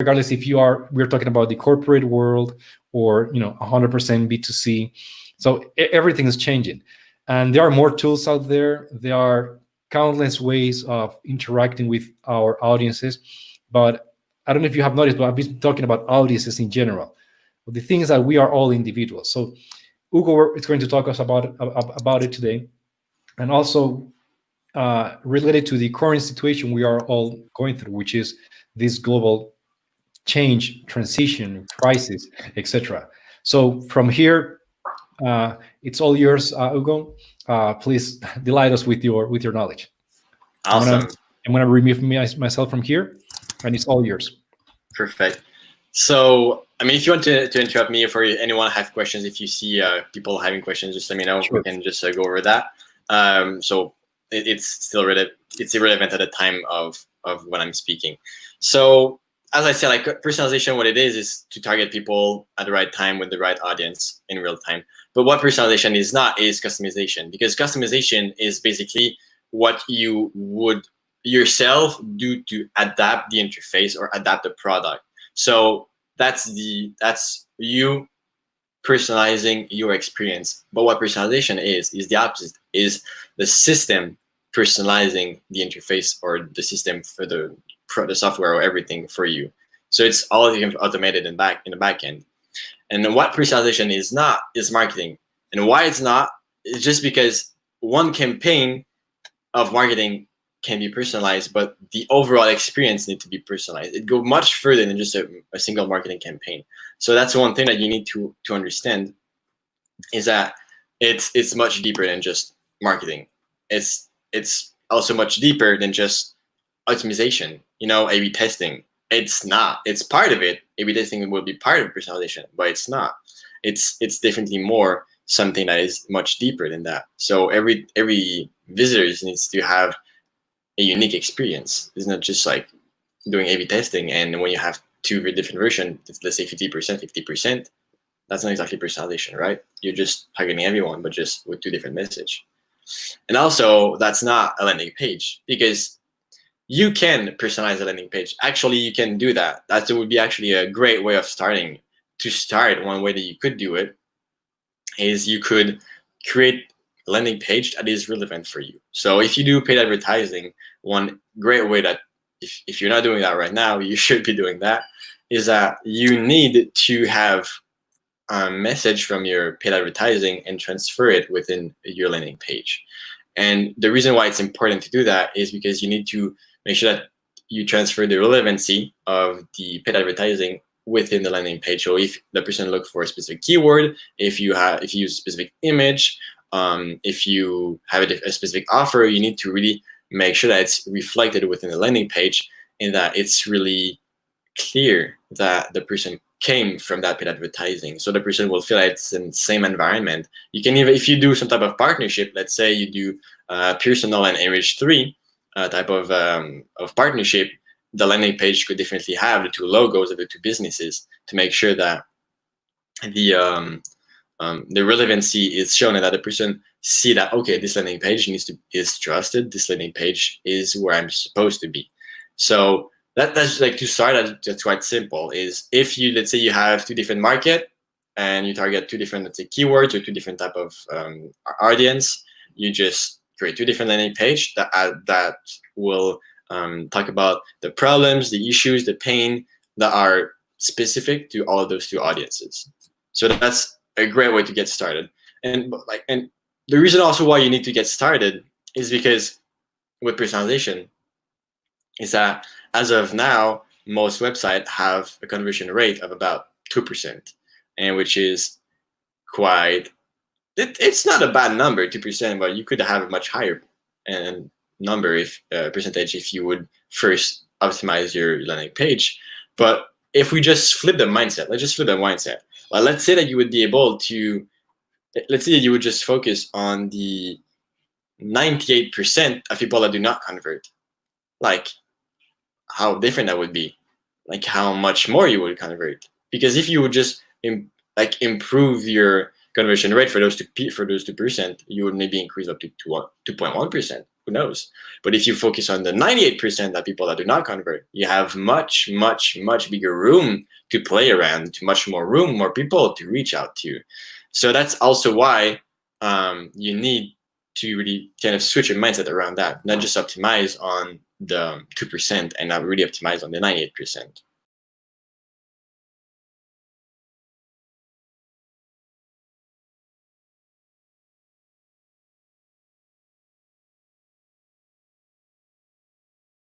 regardless if we're talking about the corporate world or 100% B2C. So everything is changing, and there are more tools out there. There are countless ways of interacting with our audiences, but I don't know if you have noticed, but I've been talking about audiences in general. But the thing is that we are all individuals. So Hugo is going to talk us about it today, and also related to the current situation we are all going through, which is this global change, transition, crisis, etc. So from here, it's all yours, Hugo. Please delight us with your knowledge. Awesome. I'm gonna remove myself from here, and it's all yours. Perfect. So, I mean, if you want to interrupt me, or if anyone have questions, if you see people having questions, just let me know. Sure. We can just go over that. So it's still it's irrelevant at the time of when I'm speaking. So as I said, like personalization, what it is to target people at the right time with the right audience in real time. But what personalization is not is customization, because customization is basically what you would yourself do to adapt the interface or adapt the product. So that's you personalizing your experience. But what personalization is the opposite, is the system personalizing the interface or the system for the software or everything for you. So it's all automated in the back end. And then what personalization is not is marketing. And why it's not is just because one campaign of marketing can be personalized, but the overall experience needs to be personalized. It goes much further than just a single marketing campaign. So that's one thing that you need to understand, is that it's much deeper than just marketing. It's also much deeper than just optimization, A/B testing. It's not. It's part of it. A/B testing will be part of personalization, but it's not. It's definitely more something that is much deeper than that. So every visitor needs to have a unique experience. It's not just like doing A/B testing, and when you have two different versions, let's say 50%, 50%, that's not exactly personalization, right? You're just targeting everyone, but just with two different messages. And also, that's not a landing page, because you can personalize a landing page. Actually, you can do that. That would be actually a great way of starting. To start, one way that you could do it is you could create a landing page that is relevant for you. So if you do paid advertising, one great way that if you're not doing that right now, you should be doing that, is that you need to have a message from your paid advertising and transfer it within your landing page. And the reason why it's important to do that is because you need to make sure that you transfer the relevancy of the paid advertising within the landing page. So if the person looks for a specific keyword, if you use a specific image, if you have a specific offer, you need to really make sure that it's reflected within the landing page, and that it's really clear that the person came from that paid advertising. So the person will feel like it's in the same environment. You can even, if you do some type of partnership, let's say you do Personal and Enrich3 type of partnership, the landing page could definitely have the two logos of the two businesses to make sure that the relevancy is shown, and that the person see that, okay, this landing page is trusted. This landing page is where I'm supposed to be. So that's like, to start, that's quite simple. Is if you, let's say you have two different market and you target two different, let's say, keywords or two different type of audience, you just create two different landing page that will talk about the problems, the issues, the pain that are specific to all of those two audiences. So that's a great way to get started. And the reason also why you need to get started is because with personalization is that as of now, most websites have a conversion rate of about 2%, and which is quite, it's not a bad number, 2%, but you could have a much higher number, if percentage, if you would first optimize your landing page. But if we just flip the mindset, let's just flip the mindset. Well, let's say that you would be able to, let's say that you would just focus on the 98% of people that do not convert. Like, how different that would be, like how much more you would convert. Because if you would just improve your conversion rate for those 2%, you would maybe increase up to 2.1%, who knows? But if you focus on the 98% that people that do not convert, you have much, much, much bigger room to play around, to much more room, more people to reach out to. So that's also why you need to really kind of switch your mindset around that, not just optimize on the 2% and not really optimize on the 98%.